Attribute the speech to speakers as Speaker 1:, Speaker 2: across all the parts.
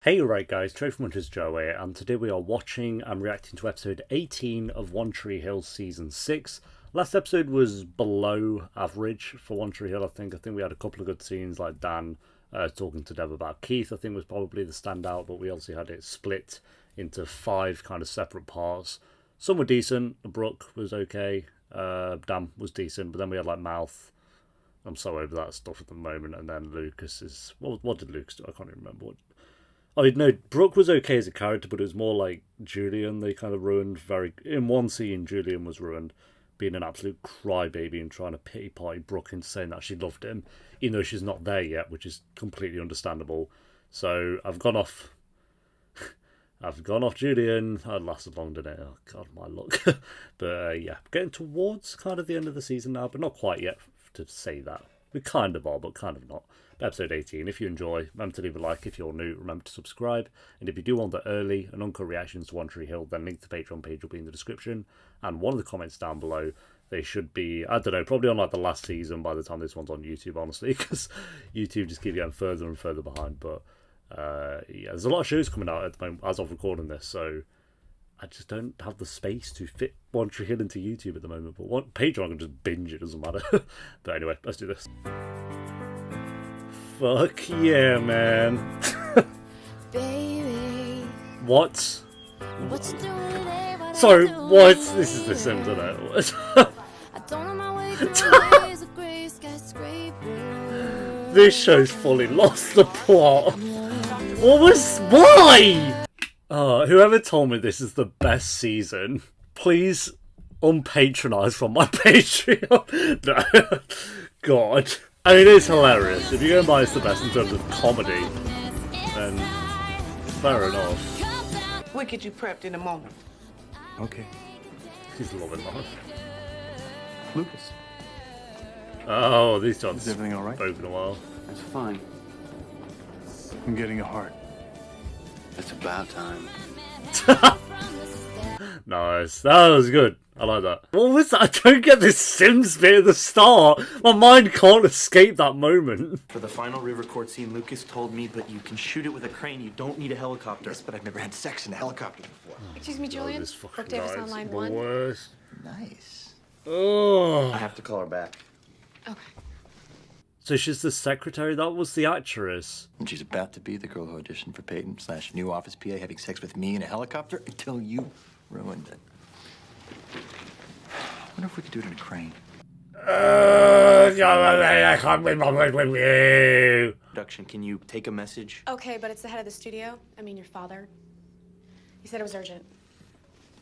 Speaker 1: Hey, right guys, Trophy Hunters Joe here, and today we are watching and reacting to episode 18 of One Tree Hill Season 6. Last episode was below average for One Tree Hill, I think. We had a couple of good scenes, like Dan talking to Deb about Keith, I think was probably the standout, but we also had it split into 5 kind of separate parts. Some were decent, Brooke was okay, Dan was decent, but then we had like Mouth. I'm so over that stuff at the moment, and then Lucas is... What did Lucas do? I can't even remember what... Oh, no, Brooke was okay as a character, but it was more like Julian they kind of ruined very... In one scene, Julian was ruined, being an absolute crybaby and trying to pity party Brooke into saying that she loved him, even though she's not there yet, which is completely understandable. So, I've gone off... I've gone off Julian. That lasted long, didn't it? Oh, God, my luck. But, yeah, getting towards kind of the end of the season now, but not quite yet to say that. We kind of are, but kind of not. Episode 18. If you enjoy, remember to leave a like. If you're new, remember to subscribe. And if you do want the early and uncut reactions to One Tree Hill, then link to the Patreon page will be in the description. And one of the comments down below, they should be, I don't know, probably on like the last season by the time this one's on YouTube, honestly, because YouTube just keeps getting further and further behind. But yeah, there's a lot of shows coming out at the moment as of recording this, so I just don't have the space to fit One Tree Hill into YouTube at the moment. But Patreon, I can just binge, it doesn't matter. But anyway, let's do this. Fuck yeah, man.
Speaker 2: Baby,
Speaker 1: What?
Speaker 2: sorry,
Speaker 1: what? This is The Sims, isn't it?
Speaker 2: I don't know my way through ways of gray skyscraper.
Speaker 1: This show's fully lost the plot. Why? Whoever told me this is the best season, please unpatronize from my Patreon. No. God. I mean, it's hilarious. If you're going to buy it's the best in terms of comedy, then fair enough.
Speaker 3: We'll get you prepped in a moment.
Speaker 4: Okay.
Speaker 1: He's loving life.
Speaker 4: Lucas,
Speaker 1: Oh, these Johns
Speaker 4: is everything all right?
Speaker 1: spoken a while.
Speaker 5: That's fine.
Speaker 4: I'm getting a heart.
Speaker 5: It's about time.
Speaker 1: Nice. That was good. I like that. What was that? I don't get this Sims bit at the start. My mind can't escape that moment.
Speaker 6: For the final river court scene, Lucas told me, but you can shoot it with a crane. You don't need a helicopter.
Speaker 7: Yes, but I've never had sex in a helicopter before.
Speaker 8: Excuse me, Julian.
Speaker 1: This fucking
Speaker 8: Brooke Davis
Speaker 1: guy
Speaker 8: on
Speaker 1: is
Speaker 8: line
Speaker 1: the
Speaker 8: 1.
Speaker 1: worst.
Speaker 7: Nice.
Speaker 1: Oh.
Speaker 6: I have to call her back.
Speaker 8: Okay.
Speaker 1: So she's the secretary? That was the actress.
Speaker 7: And she's about to be the girl who auditioned for Peyton / new office PA having sex with me in a helicopter until you ruined it. I wonder if we could do it in a crane.
Speaker 1: I can't be bothered with you.
Speaker 6: Production, can you take a message?
Speaker 8: Okay, but it's the head of the studio. I mean, your father. He said it was urgent.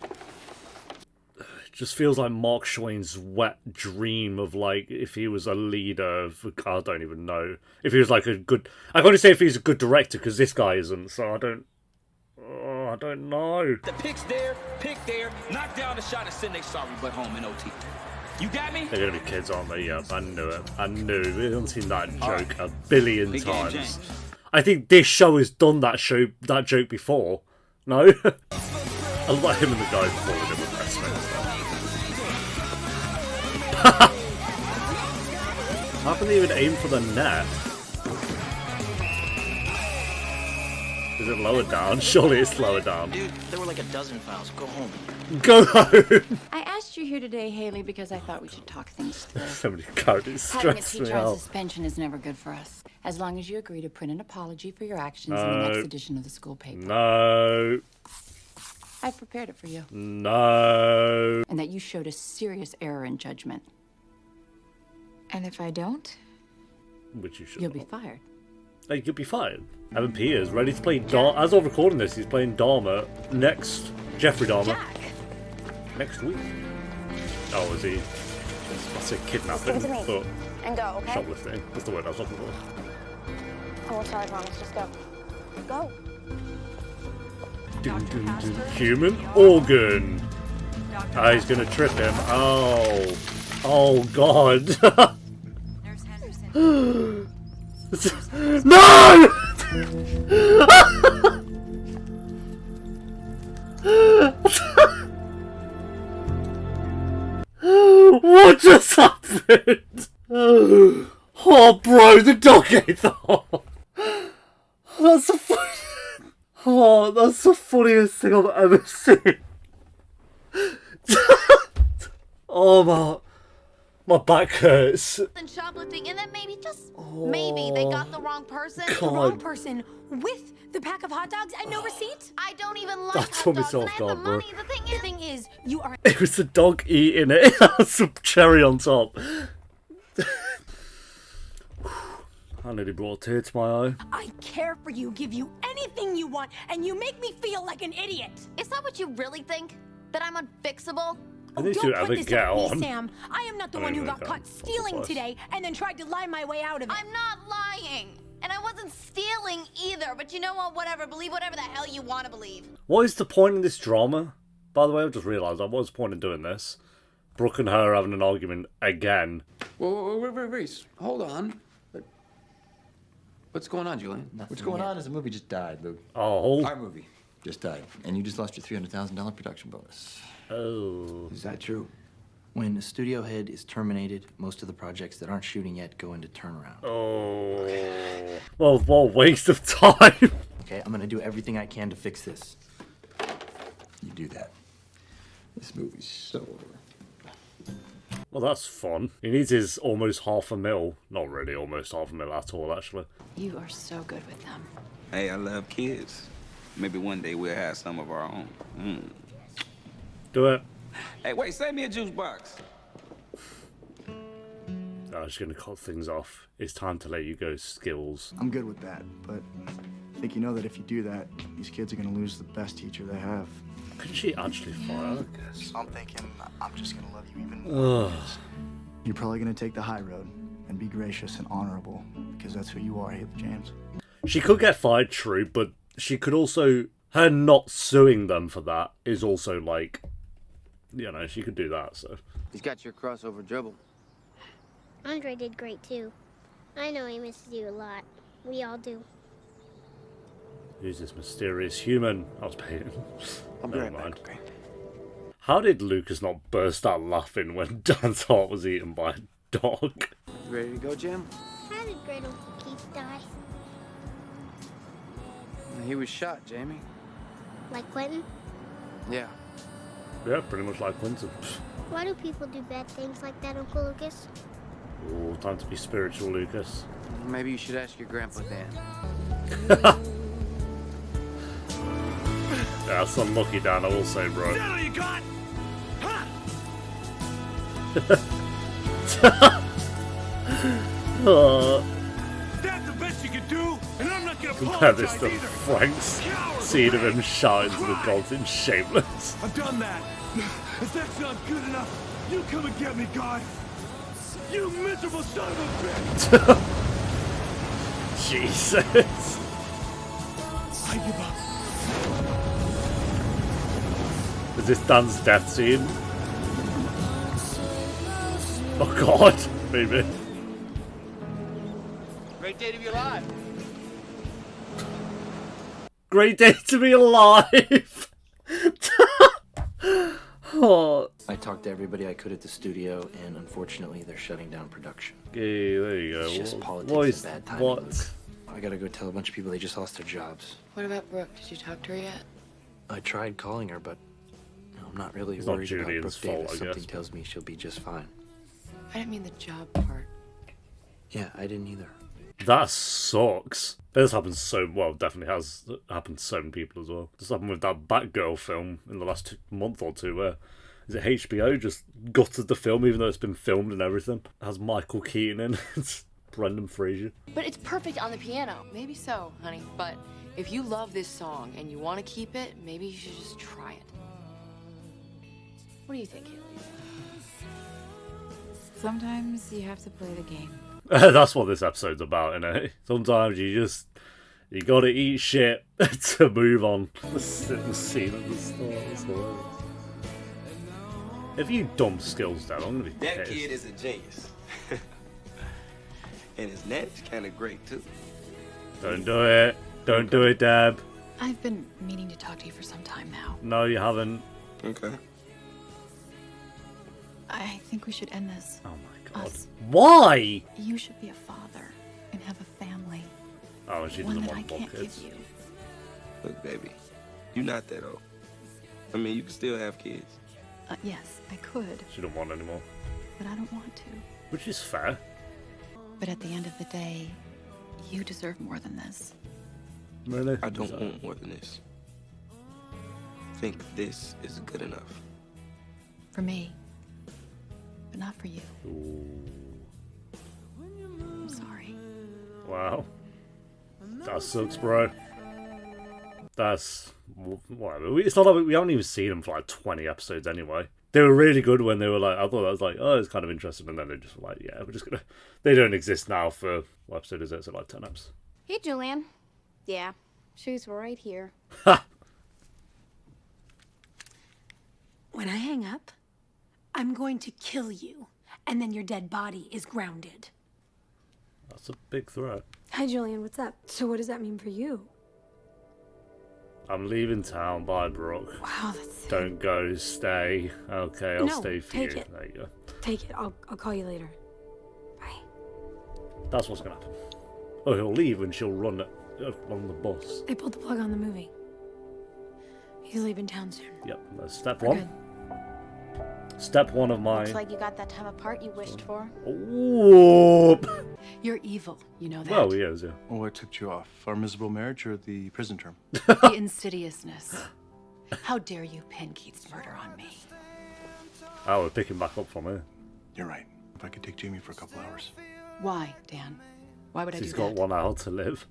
Speaker 1: It just feels like Mark Schwain's wet dream of, like, if he was a leader of... I don't even know. If he was, like, a good... I can only say if he's a good director, because this guy isn't, so I don't... Oh, I don't know.
Speaker 9: The pick's there, pick there, knock down the shot and send they sorry but home in OT. You got me?
Speaker 1: They're going to be kids, aren't they? Yeah, I knew it. I knew. We haven't seen that joke a billion
Speaker 9: Big game,
Speaker 1: times.
Speaker 9: James.
Speaker 1: I think this show has done that joke before. No? I like him and the guy before with him with best friends. How can they even aim for the net? Is it lower down? Surely it's lower down.
Speaker 3: Dude, there were like a dozen files. Go home.
Speaker 1: Go home!
Speaker 10: I asked you here today, Haley, because I thought we should talk things through.
Speaker 1: So many characters
Speaker 10: Having a
Speaker 1: stress me
Speaker 10: teacher on
Speaker 1: out.
Speaker 10: suspension is never good for us. As long as you agree to print an apology for your actions in the next edition of the school paper.
Speaker 1: No.
Speaker 10: I've prepared it for you.
Speaker 1: No.
Speaker 10: And that you showed a serious error in judgment.
Speaker 8: And if I don't?
Speaker 1: Which you should.
Speaker 10: You'll be fired.
Speaker 1: Hey, you'll be fine. Evan Peters ready to play Dharma. As I'm recording this, he's playing Dharma next. Jeffrey Dahmer. Next week. Oh, is he? I say kidnapping, but
Speaker 2: And go, okay?
Speaker 1: shoplifting. That's the word I was looking for.
Speaker 2: I won't tell, I promise. Just go. Go.
Speaker 1: Human organ. Ah, he's gonna trip him. Oh. Oh, God. No! What just happened? Oh, bro, the dog ate the hole. That's the Oh, that's the funniest thing I've ever seen. Oh, my back hurts.
Speaker 2: And shoplifting, and then maybe, just maybe, they got the wrong person.
Speaker 1: God.
Speaker 2: The wrong person with the pack of hot dogs and no receipt? I don't even like
Speaker 1: That
Speaker 2: hot
Speaker 1: took me
Speaker 2: dogs,
Speaker 1: so
Speaker 2: and I
Speaker 1: off
Speaker 2: have the
Speaker 1: guard, bro.
Speaker 2: money. The thing is, you are...
Speaker 1: It was the dog eating it. It had some cherry on top. I nearly brought a tear to my eye.
Speaker 2: I care for you, give you anything you want, and you make me feel like an idiot. Is that what you really think? That I'm unfixable?
Speaker 1: And these
Speaker 2: Don't
Speaker 1: two ever
Speaker 2: put this
Speaker 1: get
Speaker 2: on me,
Speaker 1: on.
Speaker 2: Sam. I am not the one who
Speaker 1: really
Speaker 2: got
Speaker 1: can't.
Speaker 2: caught stealing
Speaker 1: Close.
Speaker 2: today and then tried to lie my way out of it. I'm not lying. And I wasn't stealing either. But you know what? Whatever. Believe whatever the hell you want to believe.
Speaker 1: What is the point in this drama? By the way, I've just realised what was the point in doing this? Brooke and her having an argument again.
Speaker 5: Whoa, wait. Hold on. What's going on, Julian?
Speaker 7: What's going on is the movie just died, Luke.
Speaker 1: Oh.
Speaker 7: Our movie just died. And you just lost your $300,000 production bonus.
Speaker 1: Oh.
Speaker 6: Is that true? When a studio head is terminated, most of the projects that aren't shooting yet go into turnaround.
Speaker 1: Oh. Well, what a waste of time.
Speaker 6: Okay, I'm gonna do everything I can to fix this.
Speaker 7: You do that. This movie's so over.
Speaker 1: Well, that's fun. He needs his almost $500,000. Not really almost $500,000 at all, actually.
Speaker 10: You are so good with them.
Speaker 9: Hey, I love kids. Maybe one day we'll have some of our own.
Speaker 1: Do it.
Speaker 9: Hey, wait, save me a juice box.
Speaker 1: I'm just going to cut things off. It's time to let you go, Skills.
Speaker 4: I'm good with that, but I think you know that if you do that, these kids are gonna lose the best teacher they have.
Speaker 1: Could she actually fire, I guess?
Speaker 4: I'm thinking I'm just gonna love you even more.
Speaker 1: Ugh.
Speaker 4: You're probably gonna take the high road and be gracious and honorable because that's who you are, Haley James.
Speaker 1: She could get fired, true, but she could also... Her not suing them for that is also, like... You know, she could do that, so...
Speaker 5: He's got your crossover dribble.
Speaker 11: Andre did great too. I know he misses you a lot. We all do.
Speaker 1: Who's this mysterious human? I was Peyton.
Speaker 4: I'll be
Speaker 1: Never
Speaker 4: right
Speaker 1: mind.
Speaker 4: back, okay?
Speaker 1: How did Lucas not burst out laughing when Dan's heart was eaten by a dog?
Speaker 5: You ready to go, Jim?
Speaker 11: How did Gretel Keith die?
Speaker 5: He was shot, Jamie.
Speaker 11: Like Quentin?
Speaker 5: Yeah.
Speaker 1: Yeah, pretty much like Quentin.
Speaker 11: Why do people do bad things like that, Uncle Lucas?
Speaker 1: Oh, time to be spiritual, Lucas.
Speaker 5: Maybe you should ask your grandpa then.
Speaker 1: Yeah, that's unlucky, Dan, I will say, bro.
Speaker 9: Is that all you got? That's the best you can do, and I'm not gonna
Speaker 1: Compare this
Speaker 9: apologize
Speaker 1: to
Speaker 9: either.
Speaker 1: Frank's
Speaker 9: Coward,
Speaker 1: scene of
Speaker 9: right?
Speaker 1: him shouting to the
Speaker 9: Cry.
Speaker 1: gods in Shameless.
Speaker 9: I've done that. If that's not good enough, you come and get me, God. You miserable son of a bitch.
Speaker 1: Jesus.
Speaker 9: I give up.
Speaker 1: Is this Dan's death scene? Oh god, maybe.
Speaker 5: Great day to be alive.
Speaker 1: Great day to be alive! Oh.
Speaker 6: I talked to everybody I could at the studio, and unfortunately, they're shutting down production.
Speaker 1: Okay, there you go.
Speaker 6: It's just
Speaker 1: What
Speaker 6: politics and bad timing,
Speaker 1: what?
Speaker 6: Luke. I gotta go tell a bunch of people they just lost their jobs.
Speaker 10: What about Brooke? Did you talk to her yet?
Speaker 6: I tried calling her, but I'm not really
Speaker 1: It's not
Speaker 6: worried about
Speaker 1: Julian's
Speaker 6: Brooke
Speaker 1: fault,
Speaker 6: Davis.
Speaker 1: I guess.
Speaker 6: Something tells me she'll be just fine.
Speaker 10: I didn't mean the job part.
Speaker 6: Yeah, I didn't either.
Speaker 1: That sucks. This happens so well. Definitely has happened to so many people as well. This happened with that Batgirl film in the last month or two. Where is it HBO just gutted the film even though it's been filmed and everything? It has Michael Keaton in. It's Brendan Fraser.
Speaker 10: But it's perfect on the piano. Maybe so, honey. But if you love this song and you want to keep it, maybe you should just try it. What do you think, Haley?
Speaker 12: Sometimes you have to play the game.
Speaker 1: That's what this episode's about, innit? Sometimes you gotta eat shit to move on. The scene at the start is hilarious. If you dump Skills down, I'm gonna be
Speaker 3: That
Speaker 1: pissed.
Speaker 3: kid is a genius. And his net's kind of great, too.
Speaker 1: Don't do it. Don't do it, Deb.
Speaker 12: I've been meaning to talk to you for some time now.
Speaker 1: No, you haven't.
Speaker 3: Okay.
Speaker 12: I think we should end this.
Speaker 1: Oh my god.
Speaker 12: Us.
Speaker 1: Why?
Speaker 12: You should be a father and have a family.
Speaker 1: Oh, she
Speaker 12: One
Speaker 1: doesn't
Speaker 12: that I
Speaker 1: want more
Speaker 12: can't
Speaker 1: kids.
Speaker 12: give you.
Speaker 3: Look, baby, you're not that old. I mean, you can still have kids.
Speaker 12: Yes, I could,
Speaker 1: She don't want anymore.
Speaker 12: but I don't want to.
Speaker 1: Which is fair.
Speaker 12: But at the end of the day, you deserve more than this.
Speaker 1: Really?
Speaker 3: I don't want more than this. I think this is good enough.
Speaker 12: For me, but not for you.
Speaker 1: Ooh.
Speaker 12: I'm sorry.
Speaker 1: Wow. That sucks, bro. That's... whatever. It's not like we haven't even seen them for like 20 episodes anyway. They were really good when they were like, I thought that was like, oh, it's kind of interesting, and then they just were like, yeah, we're just gonna... They don't exist now for... What episode is it? So like 10 episodes.
Speaker 2: Hey, Julian. Yeah, shoes were right here.
Speaker 1: Ha!
Speaker 13: When I hang up, I'm going to kill you, and then your dead body is grounded.
Speaker 1: That's a big threat.
Speaker 13: Hi, Julian, what's up? So what does that mean for you?
Speaker 1: I'm leaving town. Bye, Brooke.
Speaker 13: Wow, that's...
Speaker 1: Don't go. Stay. Okay, I'll
Speaker 13: No,
Speaker 1: stay for
Speaker 13: take
Speaker 1: you.
Speaker 13: it.
Speaker 1: There you go.
Speaker 13: Take it. I'll call you later. Bye.
Speaker 1: That's what's gonna happen. Oh, he'll leave and she'll run on the bus.
Speaker 13: They pulled the plug on the movie. He's leaving town soon.
Speaker 1: Yep, that's step
Speaker 13: We're
Speaker 1: one.
Speaker 13: good.
Speaker 1: Step one of my...
Speaker 2: Looks like you got that time apart you wished for.
Speaker 1: Ooh.
Speaker 12: You're evil, you know that.
Speaker 1: Well, he is, yeah.
Speaker 14: Well, what tipped you off? Our miserable marriage or the prison term?
Speaker 12: The insidiousness. How dare you pin Keith's murder on me?
Speaker 1: Oh, we're picking back up from here.
Speaker 14: You're right. If I could take Jamie for a couple hours.
Speaker 12: Why, Dan? Why would I do
Speaker 1: He's
Speaker 12: that?
Speaker 1: got 1 hour to live.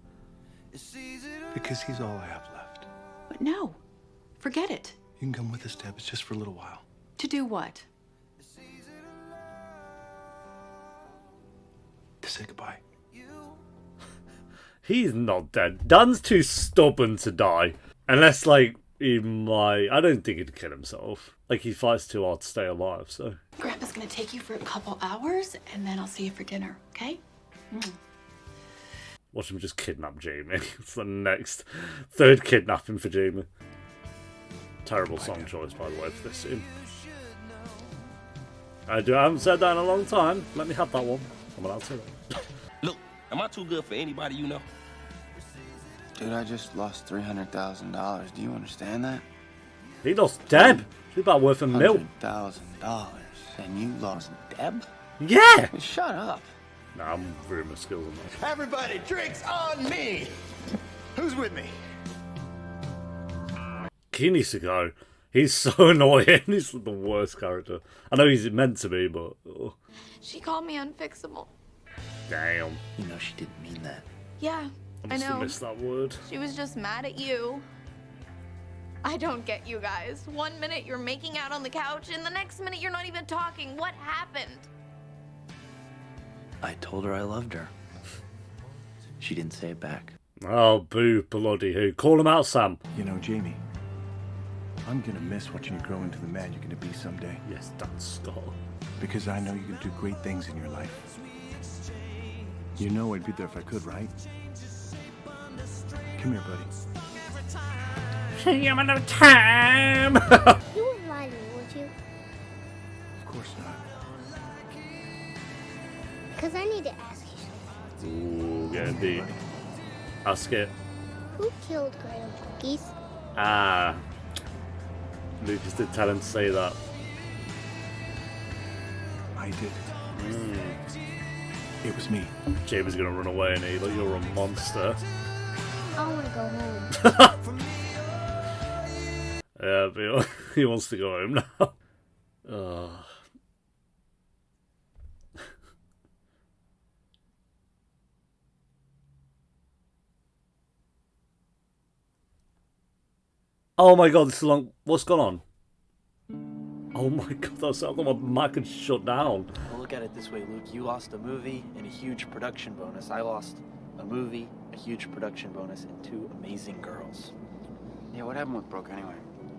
Speaker 14: Because he's all I have left.
Speaker 12: But no. Forget it.
Speaker 14: You can come with us, Deb. It's just for a little while.
Speaker 12: To do what?
Speaker 14: To say goodbye.
Speaker 1: He's not dead. Dan's too stubborn to die. Unless, like, he might... I don't think he'd kill himself. Like, he fights too hard to stay alive, so...
Speaker 12: Grandpa's gonna take you for a couple hours, and then I'll see you for dinner, okay?
Speaker 1: Watch him just kidnap Jamie. It's the next... third kidnapping for Jamie. Terrible song choice, by the way, for this scene. I haven't said that in a long time. Let me have that one. I'm allowed to.
Speaker 3: Look, am I too good for anybody you know?
Speaker 5: Dude, I just lost $300,000. Do you understand that?
Speaker 1: He lost Deb. She's about worth a mil.
Speaker 5: $100,000. And you lost Deb?
Speaker 1: Yeah!
Speaker 5: Shut up.
Speaker 1: Nah, I'm improving my skills on that.
Speaker 7: Everybody, drinks on me! Who's with me?
Speaker 1: He needs to go. He's so annoying. He's the worst character. I know he's meant to be, but... oh.
Speaker 2: She called me unfixable.
Speaker 1: Damn.
Speaker 6: You know she didn't mean that.
Speaker 2: Yeah,
Speaker 1: I
Speaker 2: I
Speaker 1: must have
Speaker 2: know.
Speaker 1: missed that word.
Speaker 2: She was just mad at you. I don't get you guys. 1 minute you're making out on the couch, and the next minute you're not even talking. What happened?
Speaker 6: I told her I loved her. She didn't say it back.
Speaker 1: Oh, boo, bloody who. Call him out, Sam.
Speaker 14: You know, Jamie, I'm gonna miss watching you grow into the man you're gonna be someday.
Speaker 1: Yes, Dan Scott.
Speaker 14: Because I know you're gonna do great things in your life. You know I'd be there if I could, right? Come here, buddy.
Speaker 1: See you another time.
Speaker 11: You wouldn't lie to me, would you?
Speaker 14: Of course not.
Speaker 11: Because I need to ask you something.
Speaker 1: Ooh, yeah, indeed. Ask it.
Speaker 11: Who killed Great Uncle Keith?
Speaker 1: Ah. Lucas did tell him to say that.
Speaker 14: I did. It was me.
Speaker 1: Jamie's gonna run away and like, you're a monster.
Speaker 11: I want to go home.
Speaker 1: Yeah, but he wants to go home now. Oh my god, this is long. What's gone on? Oh my god, that's how my mic had shut down.
Speaker 6: Well, look at it this way, Luke. You lost a movie and a huge production bonus. I lost a movie, a huge production bonus, and 2 amazing girls.
Speaker 5: Yeah, what happened with Brooke anyway?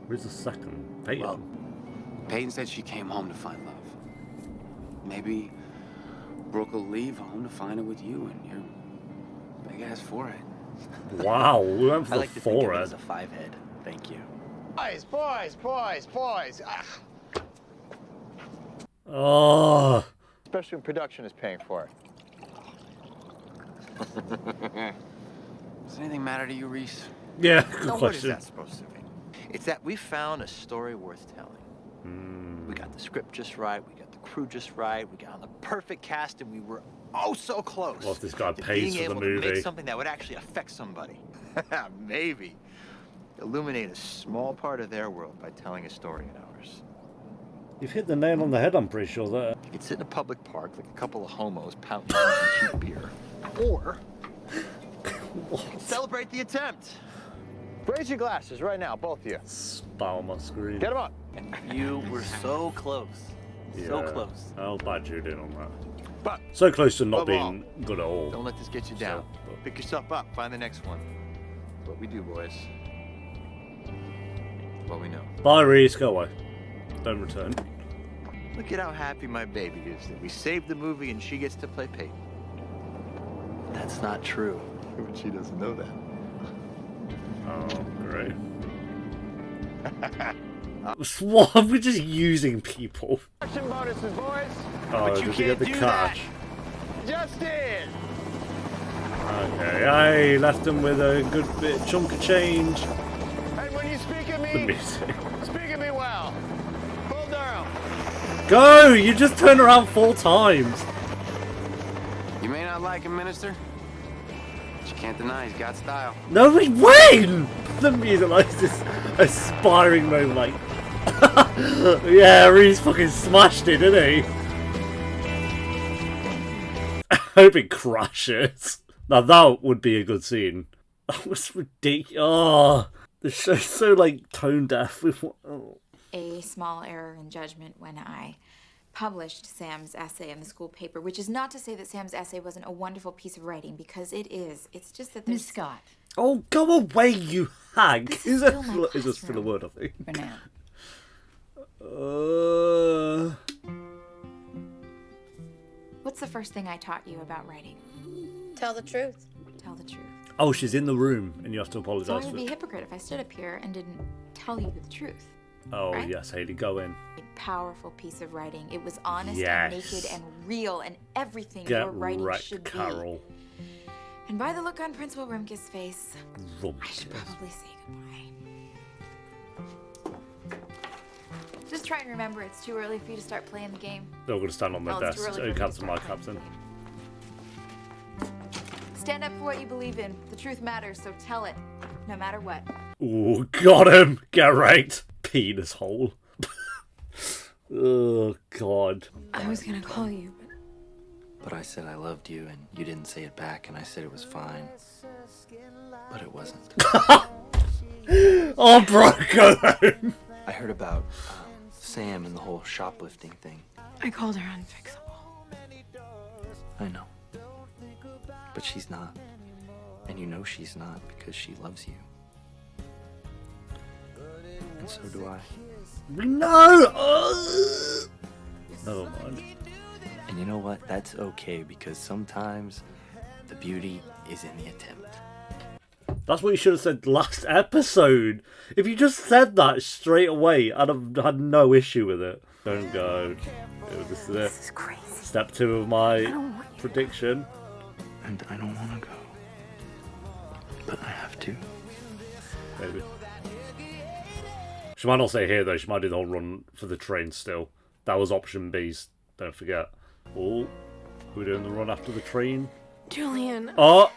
Speaker 1: Where's the second? Peyton.
Speaker 5: Well, Peyton said she came home to find love. Maybe Brooke will leave home to find it with you and your big-ass forehead.
Speaker 1: Wow, we went for
Speaker 6: I
Speaker 1: the
Speaker 6: like to think of it
Speaker 1: forehead.
Speaker 6: as a 5-head. Thank you.
Speaker 7: Boys.
Speaker 1: Oh.
Speaker 7: Especially when production is paying for it.
Speaker 5: Does anything matter to you, Reese?
Speaker 1: Yeah,
Speaker 7: Now,
Speaker 1: good
Speaker 7: what is
Speaker 1: question.
Speaker 7: that supposed to mean? It's that we found a story worth telling. We got the script just right, we got the crew just right, we got the perfect cast, and we were oh so close.
Speaker 1: What if this guy
Speaker 7: to
Speaker 1: pays
Speaker 7: being
Speaker 1: for the
Speaker 7: able to
Speaker 1: movie?
Speaker 7: make something that would actually affect somebody. Maybe. Illuminate a small part of their world by telling a story in ours.
Speaker 1: You've hit the nail on the head, I'm pretty sure, there.
Speaker 7: You could sit in a public park like a couple of homos pouting some cheap beer. Or you could celebrate the attempt. Raise your glasses right now, both of you.
Speaker 1: Spell on my screen.
Speaker 7: Get them up.
Speaker 6: You were so close. So
Speaker 1: Yeah.
Speaker 6: close.
Speaker 1: I'll badge you in on that.
Speaker 7: But
Speaker 1: So close to not
Speaker 7: above all,
Speaker 1: being good at all.
Speaker 7: don't let this get you down. Pick yourself up, find the next one. That's what we do, boys. What we know.
Speaker 1: Bye, Reese. Go away. Don't return.
Speaker 7: Look at how happy my baby is that we saved the movie and she gets to play Peyton.
Speaker 6: That's not true.
Speaker 7: But she doesn't know that.
Speaker 1: Oh, great. What? We're just using people.
Speaker 7: Action bonuses, boys.
Speaker 1: Oh, did you get the catch?
Speaker 7: Just did.
Speaker 1: Okay, I left him with a good bit chunk of change.
Speaker 7: And when you speak of
Speaker 1: The
Speaker 7: me,
Speaker 1: music.
Speaker 7: speak of me well. Full Durham.
Speaker 1: Go! You just turned around 4 times.
Speaker 5: You may not like him, Minister, but you can't deny he's got style.
Speaker 1: No, when? The music like this aspiring moment, like, yeah, Reese fucking smashed it, didn't he? I hope it crashes. Now that would be a good scene. That was ridiculous. Oh, the show's so like tone deaf. Oh.
Speaker 15: A small error in judgment when I published Sam's essay in the school paper, which is not to say that Sam's essay wasn't a wonderful piece of writing, because it is. It's just that there's...
Speaker 12: Miss Scott.
Speaker 1: Oh, go away, you hag!
Speaker 15: This
Speaker 1: Is
Speaker 15: is
Speaker 1: that
Speaker 15: still my
Speaker 1: is this still a word? I think.
Speaker 12: For now.
Speaker 15: What's the first thing I taught you about writing?
Speaker 8: Tell the truth.
Speaker 15: Tell the truth.
Speaker 1: Oh, she's in the room, and you have to
Speaker 15: So I
Speaker 1: apologise
Speaker 15: would
Speaker 1: for
Speaker 15: be a
Speaker 1: it.
Speaker 15: hypocrite if I stood up here and didn't tell you the truth.
Speaker 1: Oh
Speaker 15: right?
Speaker 1: yes, Haley, go in.
Speaker 15: A powerful piece of writing. It was honest
Speaker 1: Yes.
Speaker 15: and naked and real and everything
Speaker 1: Get
Speaker 15: your writing
Speaker 1: wrecked,
Speaker 15: should
Speaker 1: Carol.
Speaker 15: be. And by the look on Principal Rimke's face, I
Speaker 1: Rumpus.
Speaker 15: should probably say goodbye. Just try and remember it's too early for you to start playing the game.
Speaker 1: They're going to stand on their
Speaker 15: Oh, it's too
Speaker 1: desk.
Speaker 15: early for me to
Speaker 1: Captain, my
Speaker 15: start playing
Speaker 1: captain.
Speaker 15: Stand up for what you believe in. The truth matters, so tell it, no matter what.
Speaker 1: Ooh, got him! Get right! Penis hole. Oh, God.
Speaker 15: I was gonna call you,
Speaker 6: But I said I loved you, and you didn't say it back, and I said it was fine. But it wasn't.
Speaker 1: Oh, bro, go home!
Speaker 6: I heard about Sam and the whole shoplifting thing.
Speaker 15: I called her unfixable.
Speaker 6: I know. But she's not. And you know she's not because she loves you. And so do I.
Speaker 1: No! Never mind.
Speaker 6: And you know what? That's okay because sometimes the beauty is in the attempt.
Speaker 1: That's what you should have said last episode. If you just said that straight away, I'd have had no issue with it. Don't go. This is it.
Speaker 15: This is crazy.
Speaker 1: Step 2 of my prediction.
Speaker 6: And I don't want to go. But I have to.
Speaker 1: Maybe. She might not stay here though. She might do the whole run for the train still. That was option B. Don't forget. Oh, we're doing the run after the train.
Speaker 8: Julian.
Speaker 1: Oh.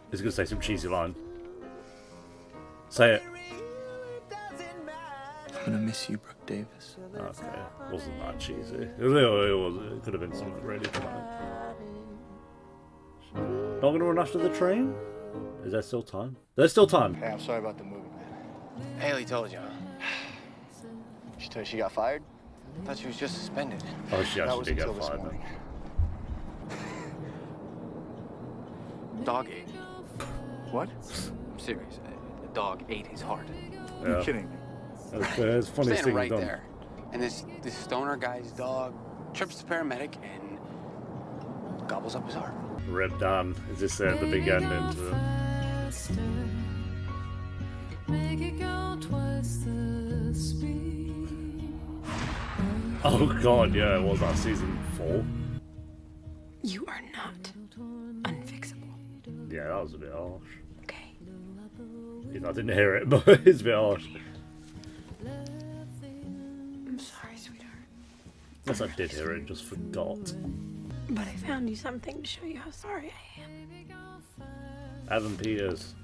Speaker 1: He's gonna say some cheesy line. Say it.
Speaker 6: I'm gonna miss you, Brooke Davis.
Speaker 1: Okay, wasn't that cheesy. It could have been something really fun. Not gonna run after the train? Is there still time? There's still time.
Speaker 4: Hey, I'm sorry about the movie, man.
Speaker 5: Haley told you.
Speaker 4: She told you she got fired?
Speaker 5: I thought she was just suspended.
Speaker 1: Oh, she
Speaker 4: That was
Speaker 1: actually did
Speaker 4: until
Speaker 1: get
Speaker 4: this
Speaker 1: fired.
Speaker 4: morning.
Speaker 5: Dog ate.
Speaker 4: What?
Speaker 5: I'm serious. The dog ate his heart.
Speaker 4: Are you kidding me?
Speaker 1: That's the funniest
Speaker 5: Standing
Speaker 1: thing
Speaker 5: right
Speaker 1: done.
Speaker 5: there. And this stoner guy's dog trips the paramedic and gobbles up his heart.
Speaker 1: Red Dan. Is this the big ending to it? Oh god, yeah, it was that season 4.
Speaker 15: You are not unfixable.
Speaker 1: Yeah, that was a bit harsh.
Speaker 15: Okay.
Speaker 1: I didn't hear it, but it's a bit harsh.
Speaker 8: I'm sorry, sweetheart.
Speaker 1: Yes, I did hear it, just forgot.
Speaker 8: But I found you something to show you how sorry I am.
Speaker 1: Evan Peters.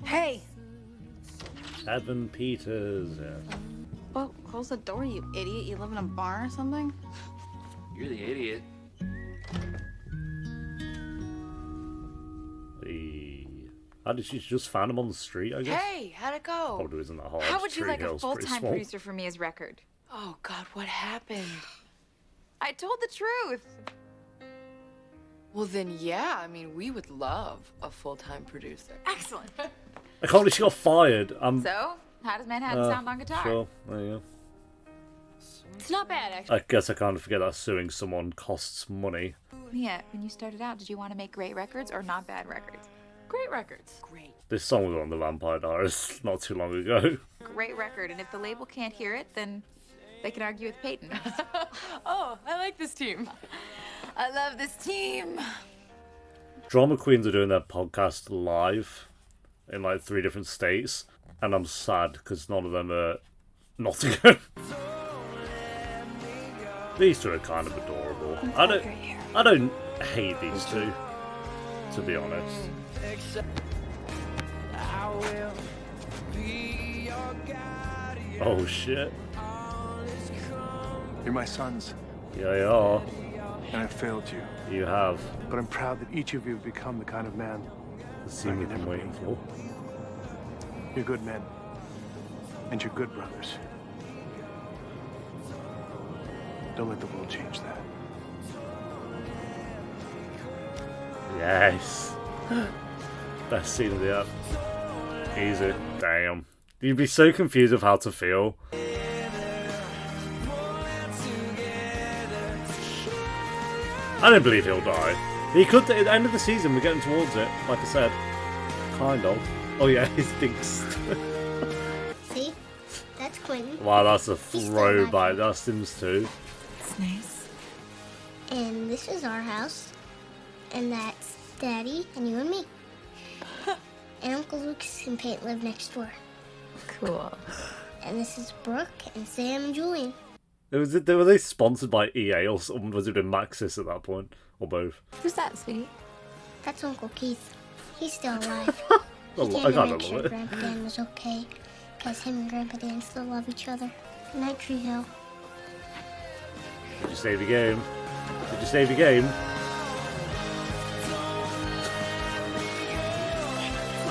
Speaker 8: Hey!
Speaker 1: Evan Peters, yeah.
Speaker 12: Well, close the door, you idiot. You live in a barn or something?
Speaker 5: You're the idiot.
Speaker 1: How did she just find him on the street, I guess?
Speaker 15: Hey, how'd it go?
Speaker 1: Probably isn't that hard.
Speaker 15: How would you
Speaker 1: Tree
Speaker 15: like a
Speaker 1: Hill's pretty
Speaker 15: full-time
Speaker 1: small.
Speaker 15: producer for Mia's record?
Speaker 10: Oh, God, what happened?
Speaker 15: I told the truth.
Speaker 10: Well, then, yeah, I mean, we would love a full-time producer.
Speaker 15: Excellent.
Speaker 1: I can't believe she got fired.
Speaker 15: So, how does Manhattan sound on guitar?
Speaker 1: Sure, there you go.
Speaker 15: It's not bad, actually.
Speaker 1: I guess I can't forget that suing someone costs money.
Speaker 15: Mia, when you started out, did you want to make great records or not bad records? Great records.
Speaker 10: Great.
Speaker 1: This song was on the Vampire Diaries not too long ago.
Speaker 15: Great record, and if the label can't hear it, then they can argue with Peyton.
Speaker 10: Oh, I like this team.
Speaker 15: I love this team.
Speaker 1: Drama Queens are doing their podcast live in like 3 different states, and I'm sad because none of them are Nottingham. These two are kind of adorable. I don't hate these two, to be honest. Oh shit.
Speaker 14: You're my sons.
Speaker 1: Yeah, you are.
Speaker 14: And I've failed you.
Speaker 1: You have.
Speaker 14: But I'm proud that each of you have become the kind of man
Speaker 1: The scene we've been waiting for.
Speaker 14: You're good men. And you're good brothers. Don't let the world change that.
Speaker 1: Yes. Best scene of the app. Easy. Damn. You'd be so confused of how to feel. I don't believe he'll die. He could, at the end of the season, we're getting towards it, like I said. Kind of. Oh yeah, his big...
Speaker 11: See? That's Quentin.
Speaker 1: Wow, that's a throwback. That's Sims 2.
Speaker 11: It's nice. And this is our house. And that's Daddy and you and me. And Uncle Lucas and Peyton live next door.
Speaker 15: Cool.
Speaker 11: And this is Brooke and Sam and Julian.
Speaker 1: Were they sponsored by EA or something? Was it in Maxis at that point? Or both?
Speaker 15: Who's that, sweetie?
Speaker 11: That's Uncle Keith. He's still alive.
Speaker 1: I
Speaker 11: He came
Speaker 1: kinda
Speaker 11: to make
Speaker 1: love
Speaker 11: sure
Speaker 1: it.
Speaker 11: Grandpa Dan was okay. Because him and Grandpa Dan still love each other. Good night, Tree Hill.
Speaker 1: Did you save your game? Did you save your game?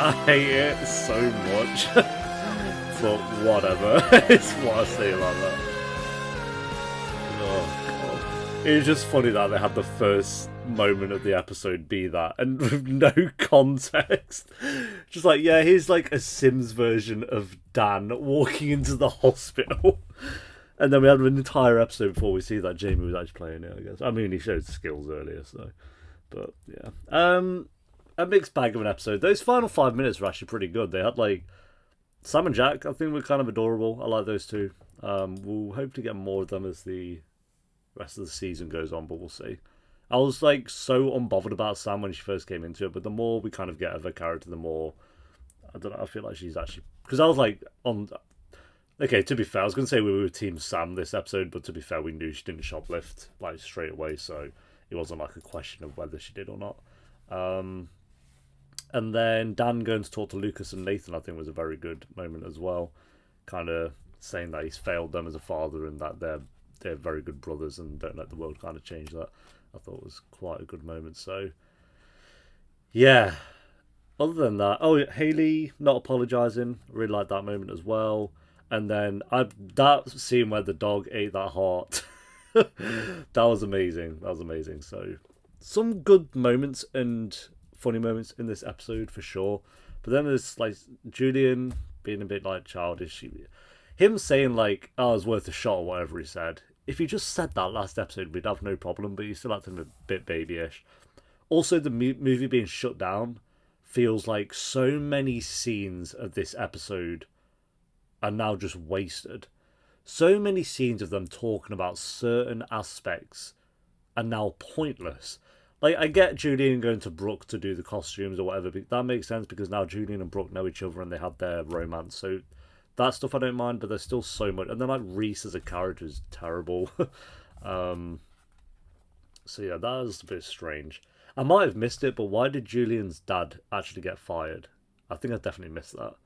Speaker 1: I hate it so much. But whatever. It's what I say about that. Oh, God. It was just funny that they had the first moment of the episode be that, and with no context. Just like, yeah, here's like a Sims version of Dan walking into the hospital. And then we had an entire episode before we see that Jamie was actually playing it, I guess. I mean, he showed skills earlier, so. But, yeah. A mixed bag of an episode. Those final 5 minutes were actually pretty good. They had, like, Sam and Jack, I think, were kind of adorable. I like those two. We'll hope to get more of them as the rest of the season goes on, but we'll see. I was, like, so unbothered about Sam when she first came into it, but the more we kind of get of her character, the more, I don't know, I feel like she's actually... Because I was, like, on... Okay, to be fair, I was going to say we were Team Sam this episode, but to be fair, we knew she didn't shoplift, like, straight away, so it wasn't, like, a question of whether she did or not. And then Dan going to talk to Lucas and Nathan, I think, was a very good moment as well. Kind of saying that he's failed them as a father and that they're very good brothers and don't let the world kind of change that. I thought was quite a good moment. So, yeah. Other than that, oh, Haley not apologising. Really liked that moment as well. And then that scene where the dog ate that heart, that was amazing. That was amazing. So, some good moments and funny moments in this episode for sure. But then there's like Julian being a bit like childish. Him saying like, "Oh, it's worth a shot" or whatever he said. If he just said that last episode, we'd have no problem. But he's still acting a bit babyish. Also, the movie being shut down feels like so many scenes of this episode are now just wasted. So many scenes of them talking about certain aspects are now pointless. Like, I get Julian going to Brooke to do the costumes or whatever, but that makes sense because now Julian and Brooke know each other and they had their romance. So that stuff I don't mind, but there's still so much. And then, like, Reese as a character is terrible. So yeah, that was a bit strange. I might have missed it, but why did Julian's dad actually get fired? I think I definitely missed that.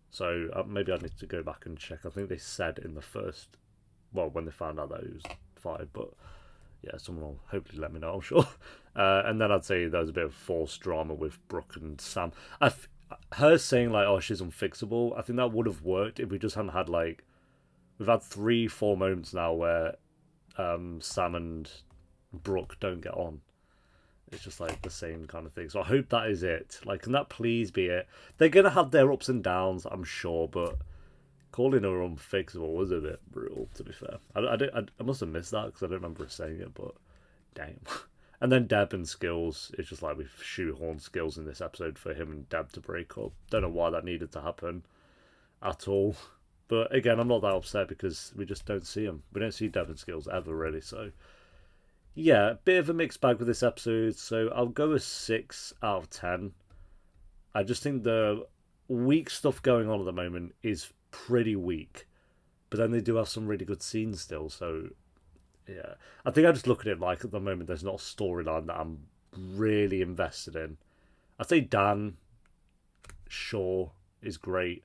Speaker 1: So maybe I need to go back and check. I think they said in the first, well, when they found out that he was fired, but yeah, someone will hopefully let me know, I'm sure. And then I'd say there was a bit of forced drama with Brooke and Sam. Her saying, like, oh, she's unfixable, I think that would have worked if we just hadn't had, like, we've had 3-4 moments now where Sam and Brooke don't get on. It's just like the same kind of thing. So I hope that is it. Like, can that please be it? They're going to have their ups and downs, I'm sure, but calling her unfixable was a bit brutal, to be fair. I must have missed that because I don't remember her saying it, but damn. And then Deb and Skills, it's just like we've shoehorned Skills in this episode for him and Deb to break up. Don't know why that needed to happen at all. But again, I'm not that upset because we just don't see them. We don't see Deb and Skills ever, really, so yeah, bit of a mixed bag with this episode, so I'll go a 6 out of 10. I just think the weak stuff going on at the moment is pretty weak, but then they do have some really good scenes still, so yeah. I think I just look at it like at the moment there's not a storyline that I'm really invested in. I'd say Dan, sure, is great,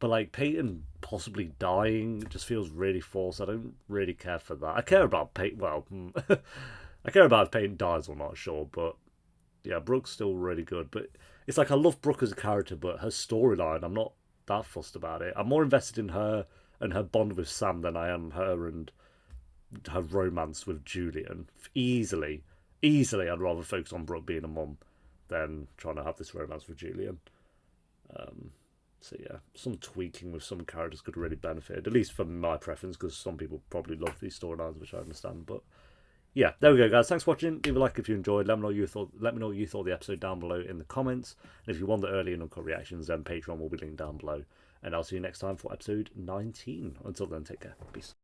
Speaker 1: but like Peyton possibly dying just feels really forced. I don't really care for that. I care about Peyton. Well, I care about if Peyton dies or not, sure. But yeah, Brooke's still really good. But it's like I love Brooke as a character, but her storyline, I'm not that fussed about it. I'm more invested in her and her bond with Sam than I am her and her romance with Julian. Easily, I'd rather focus on Brooke being a mum than trying to have this romance with Julian. So yeah, some tweaking with some characters could really benefit, at least for my preference, because some people probably love these storylines, which I understand. But yeah, there we go, guys. Thanks for watching. Leave a like if you enjoyed. Let me know what you thought. Let me know what you thought of the episode down below in the comments. And if you want the early and uncut reactions, then Patreon will be linked down below. And I'll see you next time for episode 19. Until then, take care. Peace.